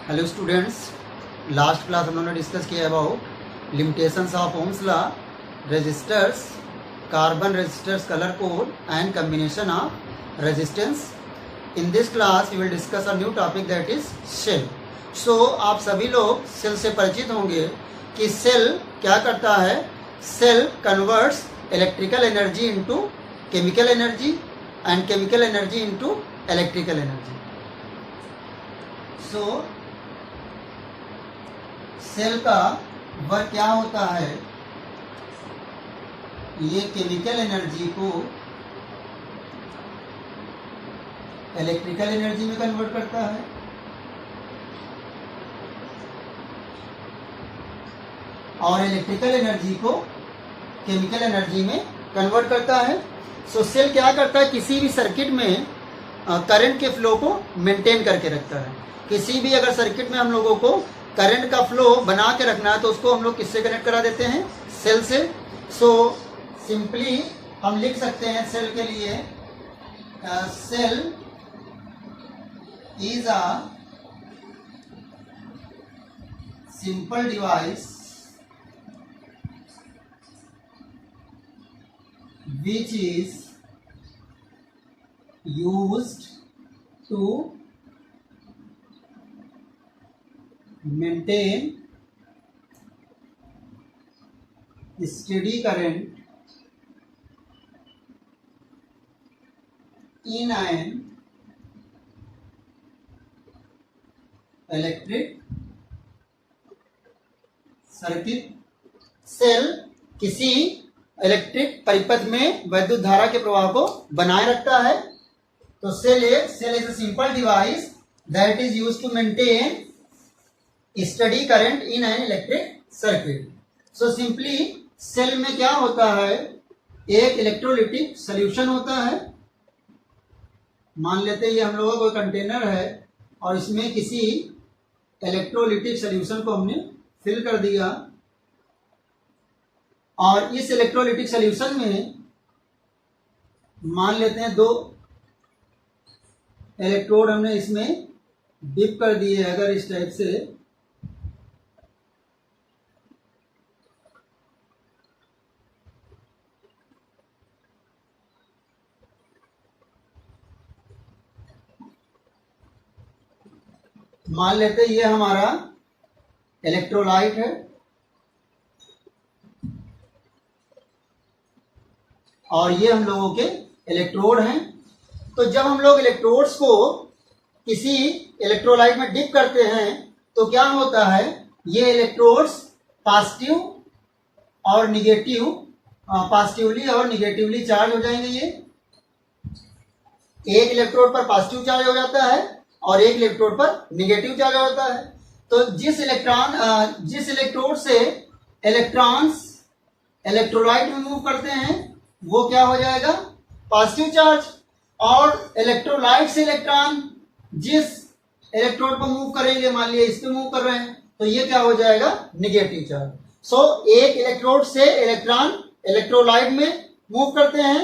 Hello students, last class हम लोगों ने डिस्कस किया about limitations of Ohm's law, resistors, carbon resistors, colour code and combination of resistance. In this class we will discuss a new topic that is cell. So आप सभी लोग cell से परिचित होंगे कि सेल क्या करता है. Cell converts electrical energy into chemical energy and chemical energy into electrical energy. So cell का वर्क क्या होता है, ये केमिकल एनर्जी को इलेक्ट्रिकल एनर्जी में कन्वर्ट करता है और इलेक्ट्रिकल एनर्जी को केमिकल एनर्जी में कन्वर्ट करता है. सो सेल क्या करता है, किसी भी सर्किट में करंट के फ्लो को मेंटेन करके रखता है. किसी भी अगर सर्किट में हम लोगों को करंट का फ्लो बना के रखना है तो उसको हम लोग किससे कनेक्ट करा देते हैं, सेल से. सो सिंपली हम लिख सकते हैं सेल के लिए, cell is a simple device which is used to maintain steady current in an electric circuit. Cell किसी इलेक्ट्रिक परिपथ में वैद्युत धारा के प्रवाह को बनाए रखता है. तो cell is a simple device that is used to maintain steady current in an electric circuit. So simply cell में क्या होता है, एक इलेक्ट्रोलिटिक सोल्यूशन होता है. मान लेते हैं ये हम लोगों का कोई कंटेनर है और इसमें किसी इलेक्ट्रोलिटिक सोल्यूशन को हमने फिल कर दिया और इस इलेक्ट्रोलिटिक सोल्यूशन में मान लेते हैं दो इलेक्ट्रोड हमने इसमें डिप कर दिए. अगर इस टाइप से मान लेते हैं ये हमारा इलेक्ट्रोलाइट है और ये हम लोगों के इलेक्ट्रोड हैं. तो जब हम लोग इलेक्ट्रोड्स को किसी इलेक्ट्रोलाइट में डिप करते हैं तो क्या होता है, ये इलेक्ट्रोड्स पॉजिटिव और निगेटिव, पॉजिटिवली और निगेटिवली चार्ज हो जाएंगे. ये एक इलेक्ट्रोड पर पॉजिटिव चार्ज हो जाता है और एक इलेक्ट्रोड पर निगेटिव चार्ज हो जाता है. तो जिस इलेक्ट्रोड से इलेक्ट्रॉन्स इलेक्ट्रोलाइट में मूव करते हैं वो क्या हो जाएगा, पॉजिटिव चार्ज. और इलेक्ट्रोलाइट से इलेक्ट्रॉन जिस इलेक्ट्रोड पर मूव करेंगे, मान लिया इस पे मूव कर रहे हैं, तो ये क्या हो जाएगा, निगेटिव चार्ज. सो एक इलेक्ट्रोड से इलेक्ट्रॉन इलेक्ट्रोलाइट में मूव करते हैं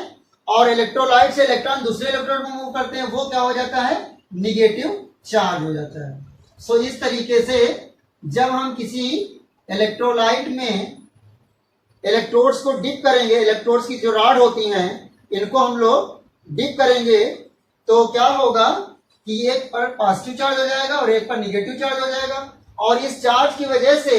और इलेक्ट्रोलाइट से इलेक्ट्रॉन दूसरे इलेक्ट्रोड में मूव करते हैं, वो क्या हो जाता है, निगेटिव चार्ज हो जाता है. सो इस तरीके से जब हम किसी इलेक्ट्रोलाइट में इलेक्ट्रोड्स को डिप करेंगे, इलेक्ट्रोड्स की जो रॉड होती हैं इनको हम लोग डिप करेंगे तो क्या होगा कि एक पर पॉजिटिव चार्ज हो जाएगा और एक पर निगेटिव चार्ज हो जाएगा. और इस चार्ज की वजह से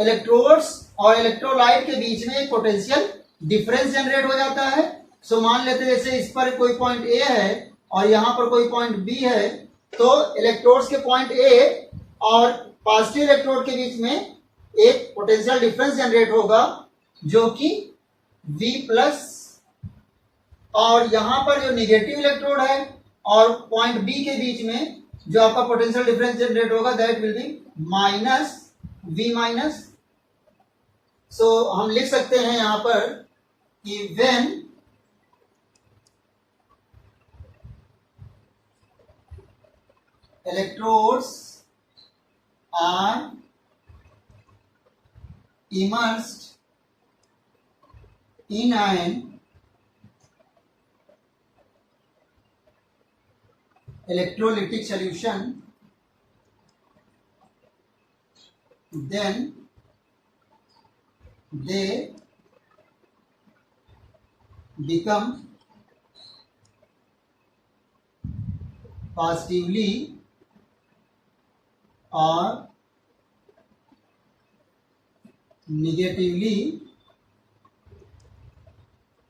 इलेक्ट्रोड्स और इलेक्ट्रोलाइट के बीच में एक पोटेंशियल डिफरेंस जनरेट हो जाता है. सो मान लेते हैं जैसे इस पर कोई पॉइंट ए है और यहां पर कोई पॉइंट बी है, तो इलेक्ट्रोड्स के पॉइंट ए और पॉजिटिव इलेक्ट्रोड के बीच में एक पोटेंशियल डिफरेंस जनरेट होगा जो कि V प्लस, और यहां पर जो निगेटिव इलेक्ट्रोड है और पॉइंट B के बीच में जो आपका पोटेंशियल डिफरेंस जनरेट होगा that will be minus V minus. So हम लिख सकते हैं यहां पर कि when electrodes are immersed in an electrolytic solution then they become positively or negatively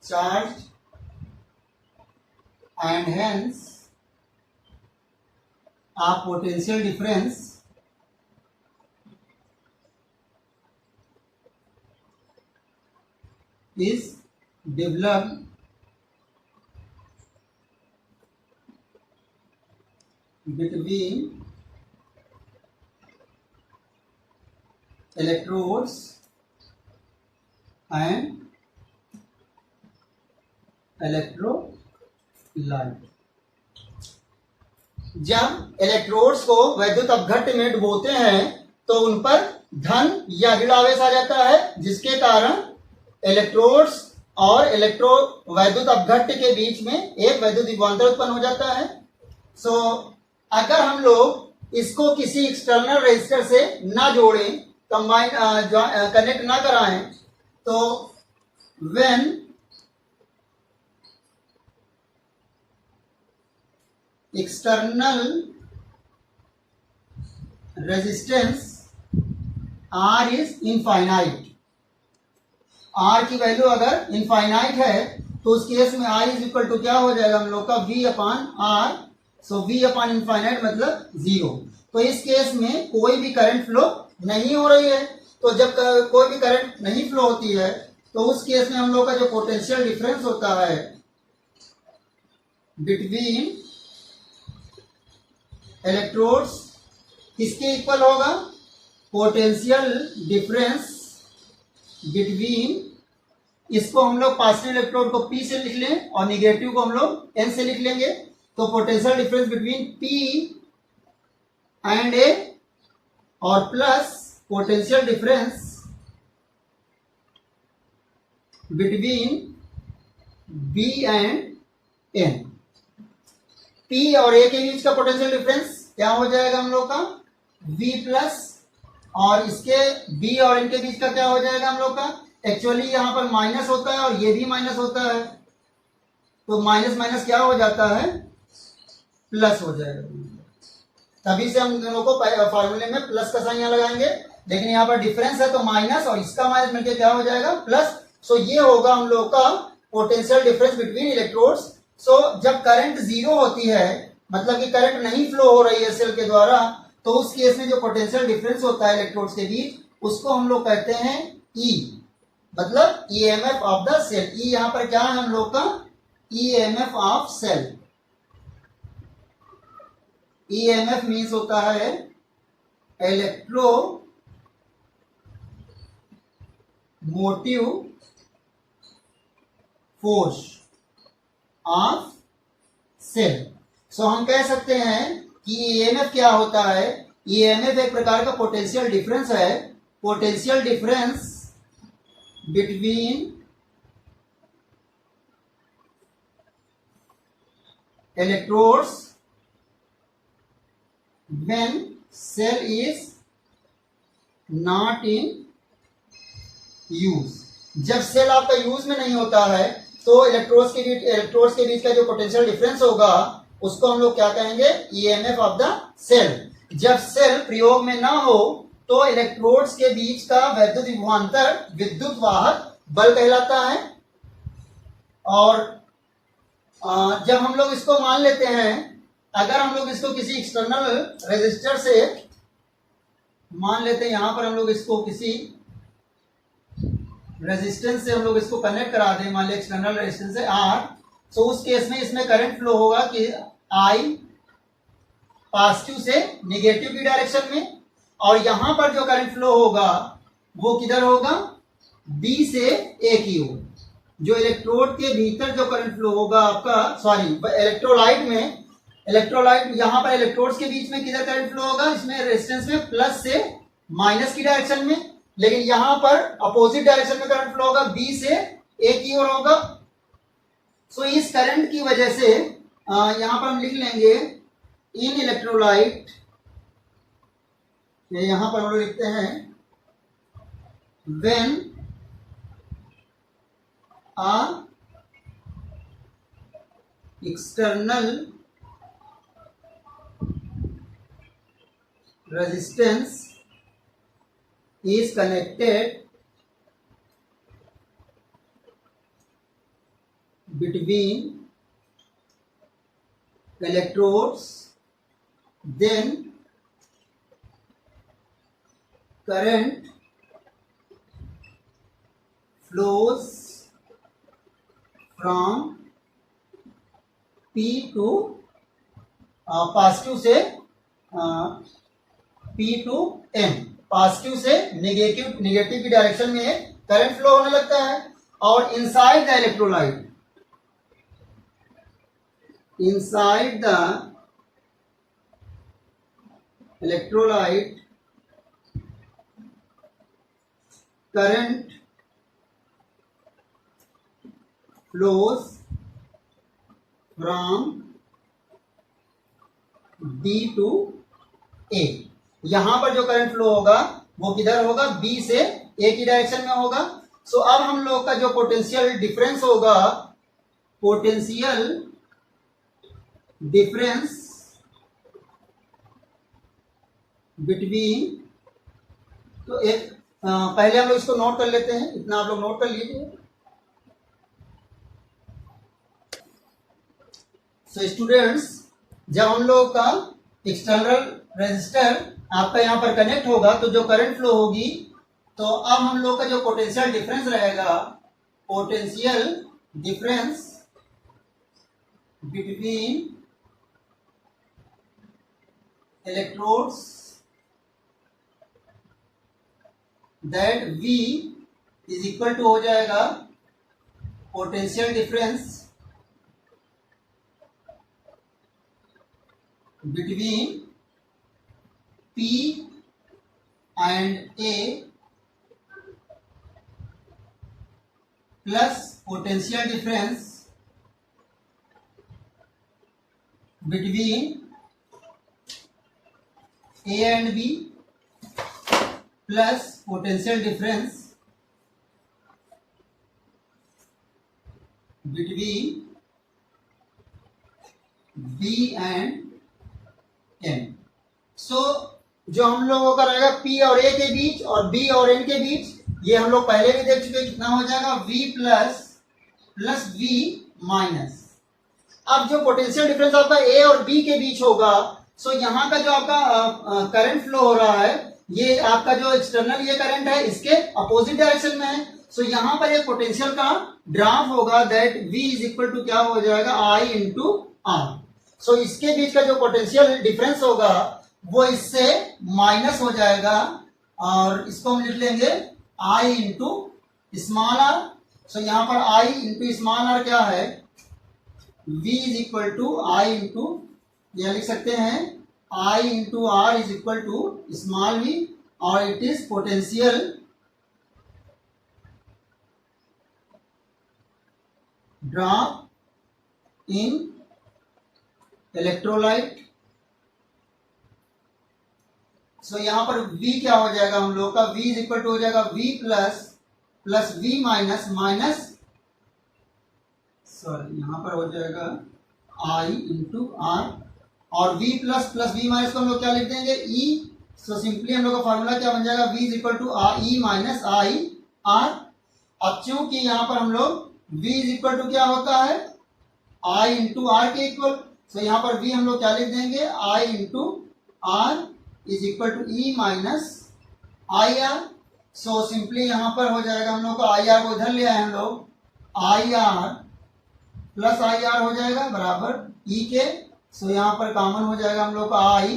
charged, and hence a potential difference is developed between electrodes and electrolyte. जब electrodes को वैद्युत अपघट्य में डुबोते हैं तो उन पर धन या ऋण आवेश आ जाता है, जिसके कारण इलेक्ट्रोड्स और वैद्युत अपघट्य के बीच में एक वैद्युत विभवांतर उत्पन्न हो जाता है। अगर हम लोग इसको किसी एक्सटर्नल रेजिस्टर से ना जोड़ें, कंबाइन कनेक्ट ना कराएं, तो when external resistance R is infinite, R की वैल्यू अगर इनफाइनाइट है तो उस केस में I इज इक्वल टू क्या हो जाएगा हम लोग का V अपान R। सो V अपान इनफाइनाइट मतलब 0। तो इस केस में कोई भी करंट फ्लो नहीं हो रही है। तो जब कोई भी करंट नहीं फ्लो होती है तो उस केस में हम लोग का जो पोटेंशियल डिफरेंस होता है बिटवीन इलेक्ट्रोड्स किसके इक्वल होगा? पोटेंशियल डिफरेंस बिटवीन, इसको हम लोग पॉजिटिव इलेक्ट्रोड को P से लिख लें और निगेटिव को हम लोग N से लिख लेंगे। तो potential difference between P and A और plus potential difference between B and N। P और A के बीच का पोटेंशियल डिफरेंस क्या हो जाएगा हम लोग का? V प्लस, और इसके B और N के बीच का क्या हो जाएगा हम लोग का? एक्चुअली यहाँ पर माइनस होता है और ये भी माइनस होता है, तो माइनस माइनस क्या हो जाता है? प्लस हो जाएगा। तभी से हम दोनों को फॉर्मूले में प्लस का साइन यहाँ लगाएंगे, लेकिन यहाँ पर डिफरेंस है तो माइनस और इसका माइनस मिलकर क्या हो जाएगा? प्लस। सो ये होगा हम लोग का पोटेंशियल डिफरेंस बिटवीन इलेक्ट्रोड्स। सो जब करंट 0 होती है, मतलब कि करंट नहीं फ्लो हो रही है सेल के द्वारा, तो उस केस में जो पोटेंशियल डिफरेंस होता है इलेक्ट्रोड्स के बीच, उसको हम लोग कहते हैं E, मतलब EMF of the cell. E यहां पर क्या है हम लोग का? EMF of cell. EMF means होता है electro motive force of cell. So हम कह सकते हैं कि ईएमएफ क्या होता है? ईएमएफ एक प्रकार का पोटेंशियल डिफरेंस है, potential difference between electrodes when cell is not in use. जब सेल आपका यूज में नहीं होता है तो इलेक्ट्रोड्स के बीच का जो पोटेंशियल डिफरेंस होगा उसको हम लोग क्या कहेंगे? EMF of the cell. जब सेल प्रयोग में ना हो तो इलेक्ट्रोड्स के बीच का वैद्युत विभवांतर विद्युत वाहक बल कहलाता है। और जब हम लोग इसको मान लेते हैं, अगर हम लोग इसको किसी एक्सटर्नल रेजिस्टर से मान लेते हैं, यहां पर हम लोग इसको किसी रेजिस्टेंस से हम लोग इसको कनेक्ट करा दें, मान लें एक्सटर्नल रेजिस्टेंस है R, तो उस केस में इसमें करंट फ्लो होगा कि I पॉजिटिव से निगेटिव की डायरेक्शन में, और यहां पर जो करंट फ्लो होगा वो किधर होगा? B से A की ओर। जो इलेक्ट्रोड के भीतर जो करंट फ्लो होगा आपका, सॉरी इलेक्ट्रोलाइट में, इलेक्ट्रोलाइट यहां पर इलेक्ट्रोड्स के बीच में किधर करंट फ्लो होगा? इसमें रेजिस्टेंस में प्लस से माइनस की डायरेक्शन में, लेकिन यहां पर अपोजिट डायरेक्शन में करंट फ्लो होगा, B से A की ओर होगा। सो इस करंट की वजह से यहां पर हम लिख लेंगे इन इलेक्ट्रोलाइट, यहां पर हम लोग लिखते हैं when a external resistance is connected between electrodes, then current flows from P to positive से P टू N, पॉजिटिव से नेगेटिव की डायरेक्शन में करंट फ्लो होने लगता है। और inside the electrolyte, inside the electrolyte current flows from B to A। यहां पर जो करंट फ्लो होगा वो किधर होगा? B से A की डायरेक्शन में होगा। सो अब हम लोग का जो पोटेंशियल डिफरेंस होगा, पोटेंशियल डिफरेंस बिटवीन, तो एक पहले हम लोग इसको नोट कर लेते हैं, इतना आप लोग नोट कर लीजिए। सो स्टूडेंट्स, जब हम लोग का एक्सटर्नल रेजिस्टर आपका यहां पर कनेक्ट होगा तो जो करंट फ्लो होगी, तो अब हम लोग का जो पोटेंशियल डिफरेंस रहेगा, potential difference between electrodes, that V is equal to हो जाएगा potential difference between P and A plus potential difference between A and B plus potential difference between B and N। So जो हम लोगों का रहेगा P और A के बीच और B और N के बीच, ये हम लोग पहले भी देख चुके हैं, कितना हो जाएगा? V plus V minus. अब जो पोटेंशियल डिफरेंस आपका A और B के बीच होगा, सो यहाँ का जो आपका करंट फ्लो हो रहा है, ये आपका जो एक्सटर्नल ये करंट है इसके अपोजिट डायरेक्शन में है। सो यहाँ पर एक पोटेंशियल का ड्रॉप होगा, that V is equal to क्या हो जाएगा? I into R। सो इसके बीच का जो पोटेंशियल डिफरेंस होगा वो इससे माइनस हो जाएगा, और इसको हम लिख लेंगे I into small r. So यहाँ पर I इंटू स्मॉल आर क्या है? V is equal to I into, यह लिख सकते हैं I into R is equal to small v, और it is potential drop in electrolyte. So यहां पर V क्या हो जाएगा हम लोग का? V इज इक्वल टू हो जाएगा V plus V minus, sorry यहां पर हो जाएगा I इंटू R, और V प्लस V माइनस को हम लोग क्या लिख देंगे? E। सो सिंपली हम लोग का फॉर्मूला क्या बन जाएगा? V is equal to E minus I R। अब चूंकि यहाँ पर हम लोग V इज इक्वल टू क्या होता है? I इंटू R के इक्वल, सो यहाँ पर V हम लोग क्या लिख देंगे? I into R is equal to E minus I R। So simply यहाँ पर हो जाएगा हम लोग का I R को इधर ले आए हम लोग, I R plus I R हो जाएगा बराबर E के। सो यहाँ पर कॉमन हो जाएगा हम लोग का I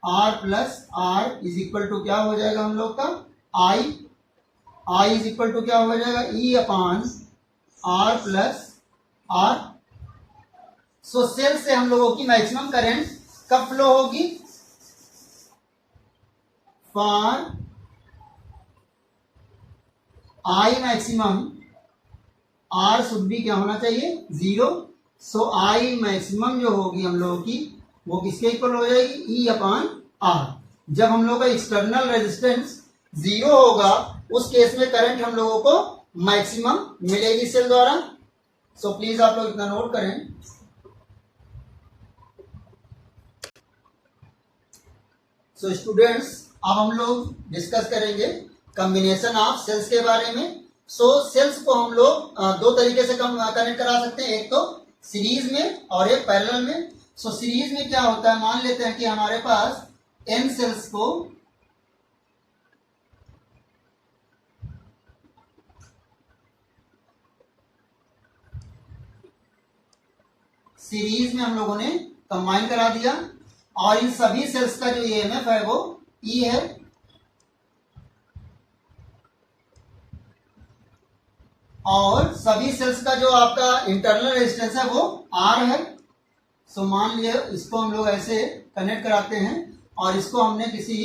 R plus R is equal to क्या हो जाएगा हम लोग का? I इज इक्वल टू क्या हो जाएगा? E अपान R प्लस R। सो सेल से हम लोगों की मैक्सिमम करंट कब फ्लो होगी? For I maximum R should be क्या होना चाहिए? 0। सो I मैक्सिमम जो होगी हम लोगों की वो किसके इक्वल हो जाएगी? E अपान R। जब हम लोग का एक्सटर्नल रेजिस्टेंस 0 होगा उस केस में करंट हम लोगों को मैक्सिमम मिलेगी सेल द्वारा। सो प्लीज आप लोग इतना नोट करें। सो स्टूडेंट्स, अब हम लोग डिस्कस करेंगे कॉम्बिनेशन ऑफ सेल्स के बारे में। सो सेल्स को हम लोग दो तरीके से कनेक्ट करा सकते हैं, एक तो सीरीज में और एक पैरेलल में। सो सीरीज में क्या होता है, मान लेते हैं कि हमारे पास n सेल्स को सीरीज में हम लोगों ने कंबाइन करा दिया और इन सभी सेल्स का जो ईएमएफ है वो E है और सभी सेल्स का जो आपका इंटरनल रेजिस्टेंस है वो R है। सो मान लिया इसको हम लोग ऐसे कनेक्ट कराते हैं और इसको हमने किसी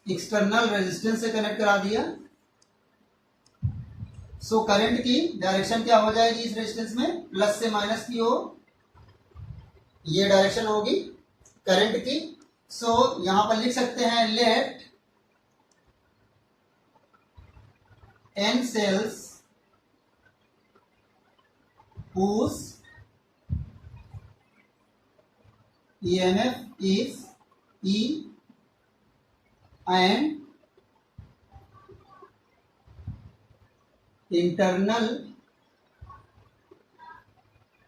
एक्सटर्नल रेजिस्टेंस से कनेक्ट करा दिया। सो करंट की डायरेक्शन क्या हो जाएगी इस रेजिस्टेंस में, प्लस से माइनस की हो, ये डायरेक्शन होगी करंट की। सो यहां पर लिख सकते हैं late n cells whose EMF is E and internal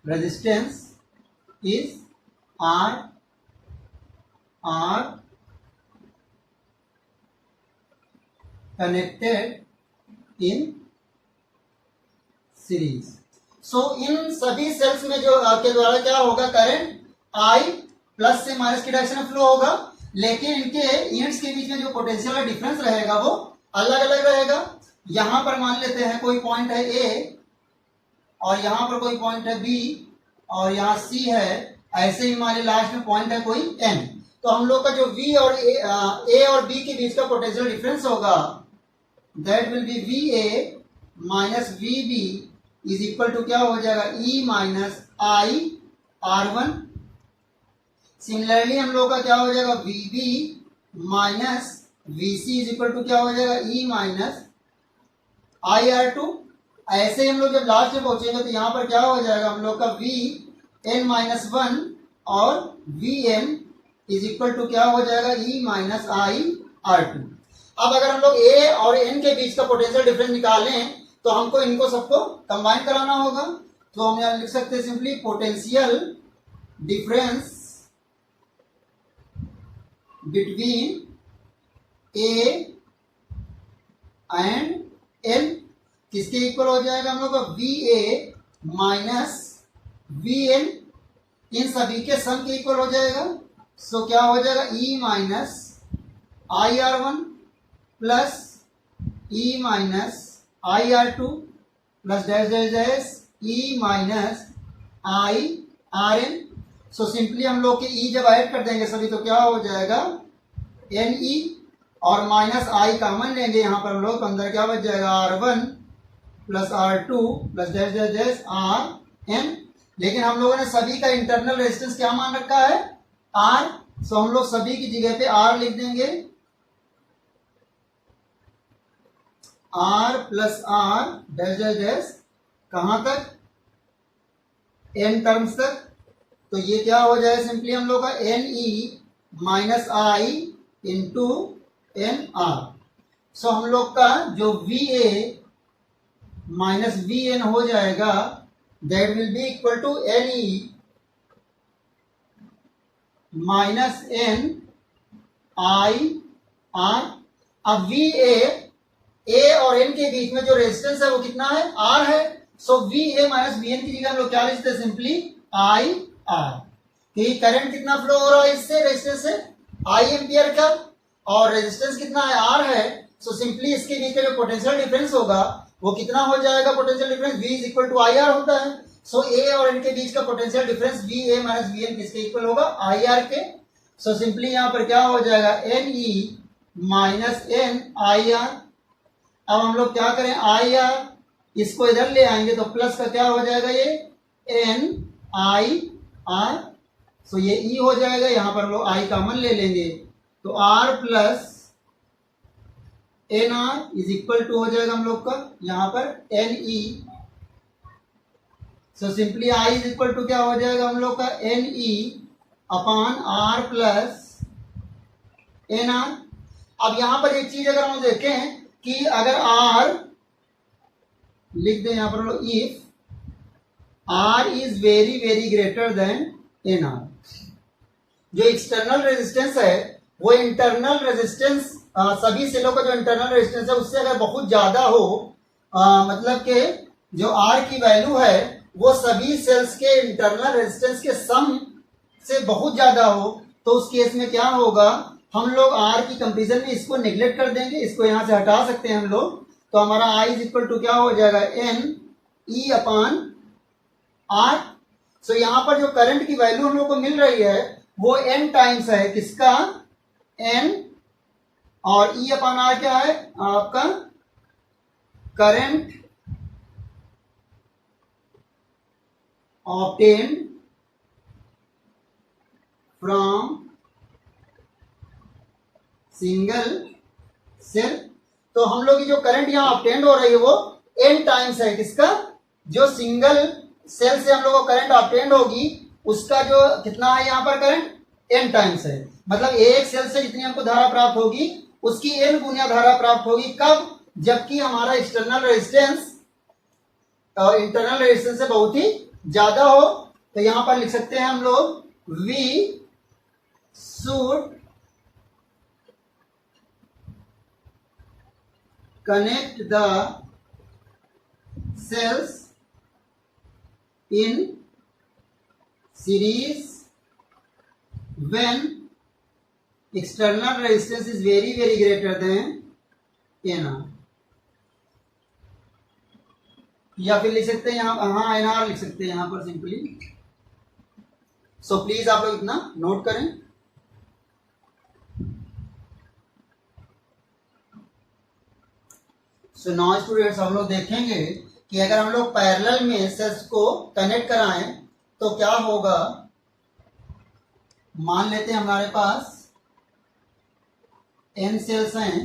resistance is R are connected in series। सो इन सभी सेल्स में जो आपके द्वारा क्या होगा, करंट I प्लस से माइनस की डायरेक्शन में फ्लो होगा, लेकिन इनके यूनिट्स के बीच में जो पोटेंशियल का डिफरेंस रहेगा वो अलग अलग रहेगा। यहां पर मान लेते हैं कोई पॉइंट है A और यहां पर कोई पॉइंट है B और यहाँ C है, ऐसे ही हमारे लास्ट में पॉइंट है कोई N। तो हम लोग का जो V और A और B के बीच का पोटेंशियल डिफरेंस होगा that will be VA minus VB is equal to क्या हो जाएगा, E minus I R1। Similarly हम लोग का क्या हो जाएगा, VB minus VC is equal to क्या हो जाएगा, E माइनस I R2। ऐसे ही हम लोग जब लास्ट में पहुंचेंगे तो यहाँ पर क्या हो जाएगा, हम लोग का VN माइनस 1 और VN इज इक्वल टू क्या हो जाएगा, E माइनस I R2। अब अगर हम लोग A और N के बीच का पोटेंशियल डिफरेंस निकालें तो हमको इनको सबको कंबाइन कराना होगा। तो हम यहाँ लिख सकते हैं simply potential difference between A and N किसके इक्वल हो जाएगा, हम लोग का VA माइनस VN इन सभी के सम के इक्वल हो जाएगा। सो क्या हो जाएगा, E minus IR1 plus E minus IR2 plus dash dash dash E minus IRN। So simply हम लोग के E जब ऐड कर देंगे सभी तो क्या हो जाएगा, NE और माइनस I कॉमन लेंगे यहाँ पर हम लोग, अंदर क्या बच जाएगा, R1 plus R2 plus dash dash dash RN। लेकिन हम लोगों ने सभी का इंटरनल रेजिस्टेंस क्या मान रखा है, R। सो हम लोग सभी की जगह पे R लिख देंगे, R plus R dash dash dash कहां तक, N टर्म्स तक। तो ये क्या हो जाए सिंपली हम लोग का NE minus I into NR। So हम लोग का जो VA माइनस VN हो जाएगा that will be equal to NE minus N I R। अब VA A और N के बीच में जो रेजिस्टेंस है वो कितना है, R है। सो VA माइनस VN की जगह हम लोग क्या लिखते हैं, सिंपली IR। कि करंट कितना फ्लो हो रहा है इससे, रेजिस्टेंस से I एम्पियर का, और रेजिस्टेंस कितना है, R है। सो सिंपली इसके बीच का जो पोटेंशियल डिफरेंस होगा वो कितना हो जाएगा, potential difference V is equal to IR होता है। सो A और N के बीच का potential difference VA minus VN किसके इक्वल होगा, IR के। सो सिंपली यहाँ पर क्या हो जाएगा, NE माइनस N IR। अब हम लोग क्या करें, IR इसको इधर ले आएंगे तो प्लस का क्या हो जाएगा, ये NIR। सो ये E हो जाएगा, यहां पर हम लोग I कॉमन ले लेंगे तो R plus N R is equal to हो जाएगा हम लोग का यहाँ पर N E. So simply I is equal to क्या हो जाएगा हम लोग का N E upon R plus N R. अब यहां पर एक चीज अगर हम देखें कि अगर आर लिख दें यहां पर if R is very very greater than N R, जो एक्सटर्नल रेजिस्टेंस है वो इंटरनल रेजिस्टेंस सभी सेलों का जो इंटरनल रेजिस्टेंस है उससे अगर बहुत ज्यादा हो, मतलब कि जो आर की वैल्यू है वो सभी सेल्स के इंटरनल रेजिस्टेंस के सम से बहुत ज्यादा हो, तो उस केस में क्या होगा, हम लोग आर की कंपेरिजन में इसको नेग्लेक्ट कर देंगे, इसको यहां से हटा सकते हैं हम लोग। तो हमारा आई इज इक्वल टू क्या हो जाएगा एन ई अपॉन आर। सो यहां पर जो करंट की वैल्यू हम लोग को मिल रही है वो एन टाइम्स है किसका, एन, और ई अपॉन आर क्या है आपका current obtained from single cell. तो हम लोग की जो करंट यहाँ ऑब्टेन्ड हो रही है वो एन टाइम्स है किसका, जो सिंगल सेल से हम लोग को करंट ऑब्टेन्ड होगी उसका जो कितना है यहाँ पर करंट एन टाइम्स है। मतलब एक सेल से जितनी हमको धारा प्राप्त होगी उसकी एन गुना धारा प्राप्त होगी। कब, जबकि हमारा एक्सटर्नल रेजिस्टेंस इंटरनल रेजिस्टेंस से बहुत ही ज्यादा हो। तो यहां पर लिख सकते हैं हम लोग we should connect the cells in series when external resistance is very very greater than NR, या फिर लिख सकते हैं यहाँ, हाँ NR लिख सकते हैं यहाँ पर सिंपली। सो प्लीज आप लोग इतना नोट करें। सो नाउ स्टूडेंट्स हम लोग देखेंगे कि अगर हम लोग पैरेलल में सेल्स को कनेक्ट कराएं तो क्या होगा। मान लेते हैं हमारे पास n सेल्स हैं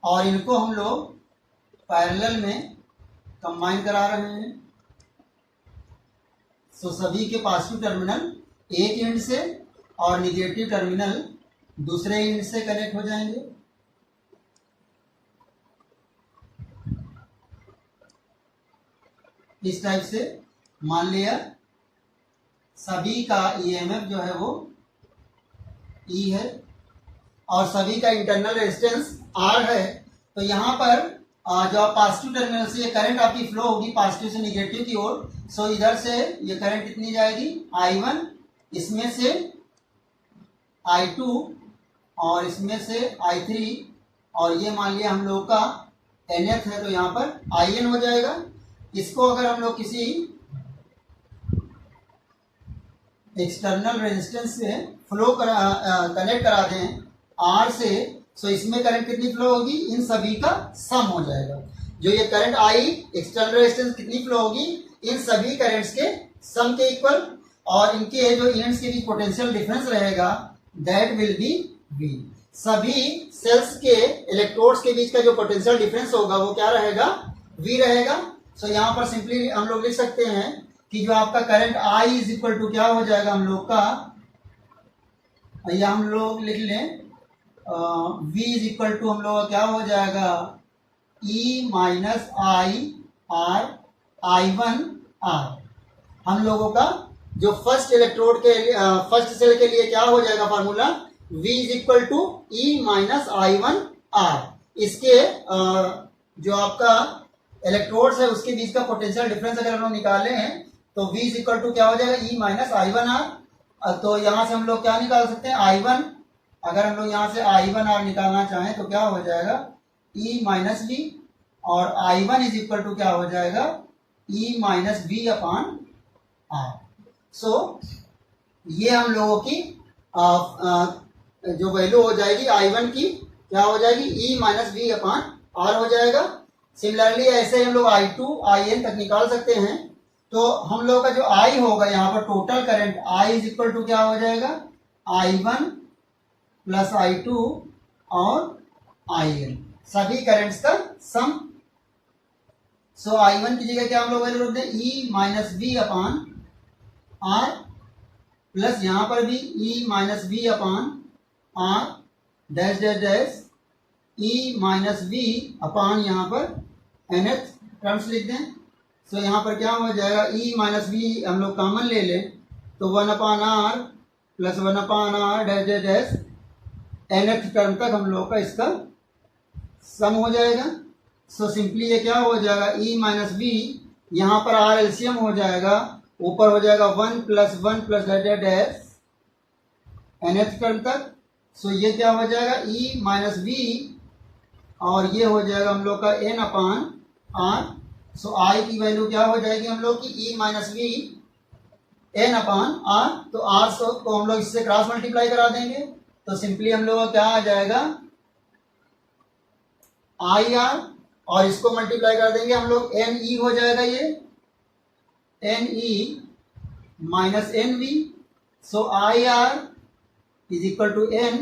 और इनको हम लोग पैरेलल में कंबाइन करा रहे हैं। सो सभी के पॉजिटिव टर्मिनल एक एंड से और निगेटिव टर्मिनल दूसरे एंड से कनेक्ट हो जाएंगे। इस टाइप से मान लिया सभी का ईएमएफ जो है वो ई है और सभी का इंटरनल रेजिस्टेंस आर है। तो यहाँ पर जो आप पॉजिटिव टर्मिनल से ये करंट आपकी फ्लो होगी पॉजिटिव से निगेटिव की ओर। सो इधर से ये करंट कितनी जाएगी I1, इसमें से I2 और इसमें से I3, और ये मान लिया हम लोग का NF है तो यहाँ पर IN हो जाएगा। इसको अगर हम लोग किसी एक्सटर्नल रेजिस्टेंस से फ्लो कनेक्ट करा दें R से, सो इसमें करंट कितनी फ्लो होगी, इन सभी का सम हो जाएगा। जो ये करंट I एक्सटर्नल रेजिस्टेंस कितनी फ्लो होगी, इन सभी करंट्स के सम के इक्वल, और इनके जो एंड्स के बीच पोटेंशियल डिफरेंस रहेगा दैट विल बी V। सभी सेल्स के इलेक्ट्रोड्स के बीच का जो पोटेंशियल डिफरेंस होगा वो क्या रहेगा, V रहेगा। सो यहाँ पर सिंपली हम लोग लिख सकते हैं कि जो आपका current I is equal to क्या हो जाएगा हम लोग का, या हम लोग लिख लें V इज इक्वल टू हम लोग का क्या हो जाएगा E minus I R I1 R। हम लोगों का जो फर्स्ट इलेक्ट्रोड के फर्स्ट सेल के लिए क्या हो जाएगा formula, V is equal to E minus I1 R। इसके जो आपका इलेक्ट्रोड्स है उसके बीच का पोटेंशियल डिफरेंस अगर हम लोग निकाले हैं तो V इज इक्वल टू क्या हो जाएगा E माइनस I1 R। तो यहाँ से हम लोग क्या निकाल सकते हैं I1, अगर हम लोग यहाँ से I1 R निकालना चाहें तो क्या हो जाएगा E माइनस V, और I1 इज इक्वल टू क्या हो जाएगा E minus V upon R। सो ये हम लोगों की जो वैल्यू हो जाएगी I1 की क्या हो जाएगी E minus V upon R हो जाएगा। सिमिलरली ऐसे हम लोग I2 IN तक निकाल सकते हैं। तो हम लोग का जो I होगा यहाँ पर total current I is equal to क्या हो जाएगा, I1 प्लस I2 और IN, सभी करंट्स का सम। सो I1 की जगह क्या हम लोग वैल्यू रख दें, E minus V upon R, plus यहाँ पर भी E minus V upon R dash dash dash E minus V upon यहाँ पर nth टर्म्स लिख दें। सो यहाँ पर क्या हो जाएगा, E माइनस वी हम लोग कॉमन ले लें तो 1 अपान R प्लस 1 अपान R dash dash dash nth term तक हम लोग का इसका सम हो जाएगा। सो सिंपली ये क्या हो जाएगा, E माइनस वी, यहाँ पर R एलसीएम हो जाएगा, ऊपर हो जाएगा 1 plus dash dash dash nth term तक। सो ये क्या हो जाएगा, E माइनस वी, और ये हो जाएगा हम लोग का n upon R। So I की वैल्यू क्या हो जाएगी हम लोग की, E minus V n upon R। तो R को हम लोग इससे क्रॉस मल्टीप्लाई करा देंगे तो सिंपली हम लोग का क्या आ जाएगा, IR, और इसको मल्टीप्लाई कर देंगे हम लोग NE हो जाएगा, ये NE minus NV। So IR is equal to N,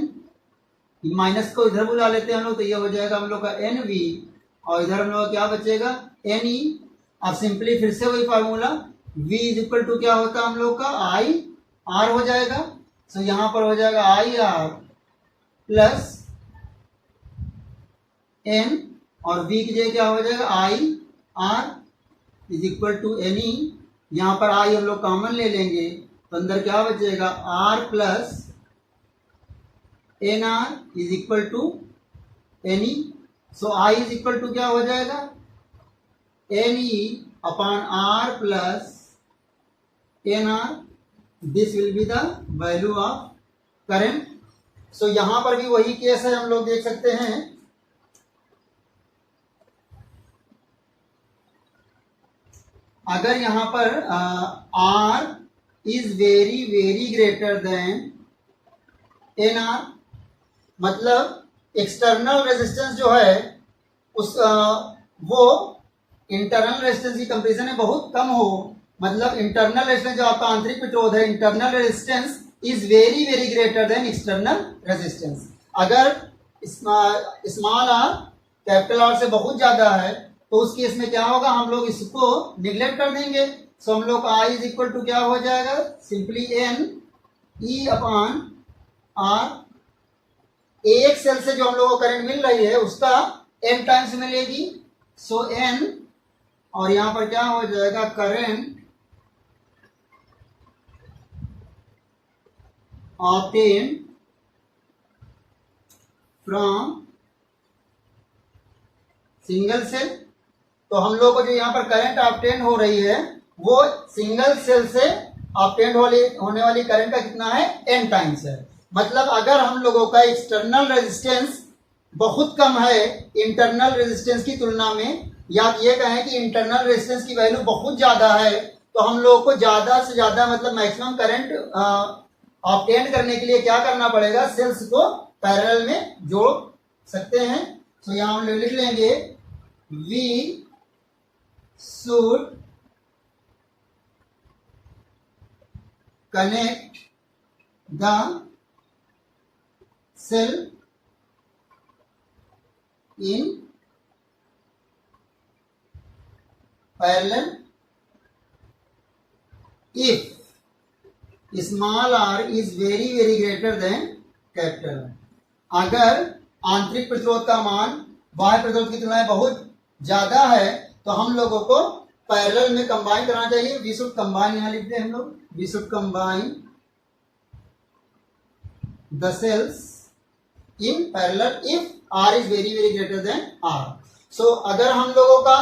minus को इधर बुला लेते हैं हम लोग तो ये हो जाएगा हम लोग का NV, और इधर हम लोग का क्या बचेगा, NE। अब सिंपली फिर से वही formula, V is equal to क्या होता है हम लोग का IR हो जाएगा। सो यहाँ पर हो जाएगा IR प्लस N, और V की जगह क्या हो जाएगा, IR is equal to NE। यहाँ पर I हम लोग कॉमन ले लेंगे तो अंदर क्या बचेगा, R plus NR is equal to NE। So I is equal to क्या हो जाएगा, NE upon R plus NR, this will be the value of current. So यहाँ पर भी वही केस है, हम लोग देख सकते हैं अगर यहाँ पर R is very very greater then NR, मतलब एक्सटर्नल रेजिस्टेंस जो है उस वो इंटरनल रेजिस्टेंस की कंपैरिजन में बहुत कम हो, मतलब इंटरनल रेजिस्टेंस जो आपका आंतरिक प्रतिरोध है, internal resistance is very very greater then external resistance. अगर स्मॉल आर कैपिटल आर से बहुत ज्यादा है तो उस केस में क्या होगा, हम लोग इसको निगलेक्ट कर देंगे। सो हम लोग का I इज इक्वल टू क्या हो जाएगा, simply N E upon R। एक सेल से जो हम लोग को करंट मिल रही है उसका n टाइम्स मिलेगी, सो n, और यहां पर क्या हो जाएगा, current obtained from single cell. तो हम लोग को जो यहाँ पर करंट ऑब्टेन हो रही है वो सिंगल सेल से ऑब्टेन होने वाली करंट का कितना है, n टाइम्स है। मतलब अगर हम लोगों का एक्सटर्नल रेजिस्टेंस बहुत कम है इंटरनल रेजिस्टेंस की तुलना में, या ये कहें कि इंटरनल रेजिस्टेंस की वैल्यू बहुत ज्यादा है, तो हम लोगों को ज्यादा से ज्यादा मतलब मैक्सिमम करंट ऑब्टेन करने के लिए क्या करना पड़ेगा, सेल्स को पैरेलल में जोड़ सकते हैं। तो यहाँ हम लिख लेंगे we should connect the cell in parallel if small r is very very greater than capital R। अगर आंतरिक प्रतिरोध का मान बाह्य प्रतिरोध की तुलना में बहुत ज्यादा है तो हम लोगों को पैरेलल में कंबाइन करना चाहिए। वी शुड कंबाइन, यहां लिखते हैं हम लोग, we should combine the cells in parallel if R is very very greater than R. So अगर हम लोगों का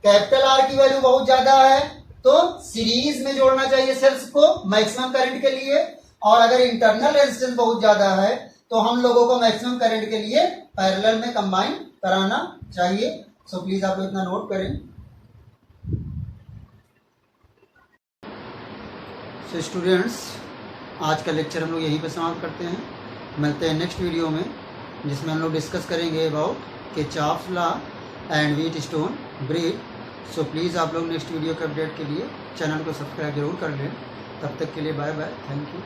कैपिटल आर की वैल्यू बहुत ज्यादा है तो सीरीज में जोड़ना चाहिए सेल्स को मैक्सिमम करंट के लिए, और अगर इंटरनल रेजिस्टेंस बहुत ज्यादा है तो हम लोगों को मैक्सिमम करंट के लिए पैरेलल में कंबाइन कराना चाहिए। सो प्लीज आप लोग इतना नोट करें। सो स्टूडेंट्स, आज का लेक्चर हम लोग यहीं पे समाप्त करते हैं। मिलते हैं नेक्स्ट वीडियो में जिसमें हम लोग डिस्कस करेंगे about Kirchhoff's law and Wheatstone bridge. So please आप लोग नेक्स्ट वीडियो के अपडेट के लिए चैनल को सब्सक्राइब जरूर कर लें। तब तक के लिए बाय बाय, थैंक यू।